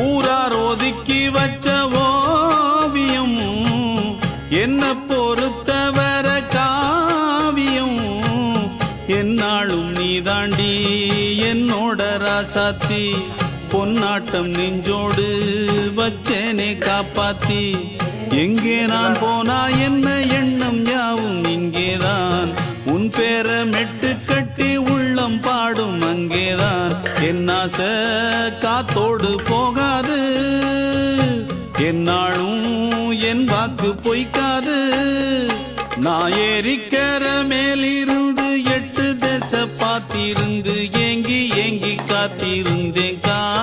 ஊரார் ஒதுக்கி வச்ச ஓவியம் என்ன பொறுத்தவர காவியம் என்னாலும் நீதாண்டி என்னோட ராசாத்தி பொன்னாட்டம் நெஞ்சோடு வச்சேனே காப்பாத்தி எங்கே நான் போனா என்ன எண்ணம் யாவும் இங்கேதான் உன் பேர மெட்டு கட்டி உள்ளம் பாடும் அங்கேதான் என் ஆசை காத்தோடு போகாது என்னாலும் என் வாக்கு பொய்க்காது நான் ஏறிக்கிற மேலிருந்து 8 தேச பார்த்திருந்து ஏங்கி ஏங்கி காத்திருந்தேன்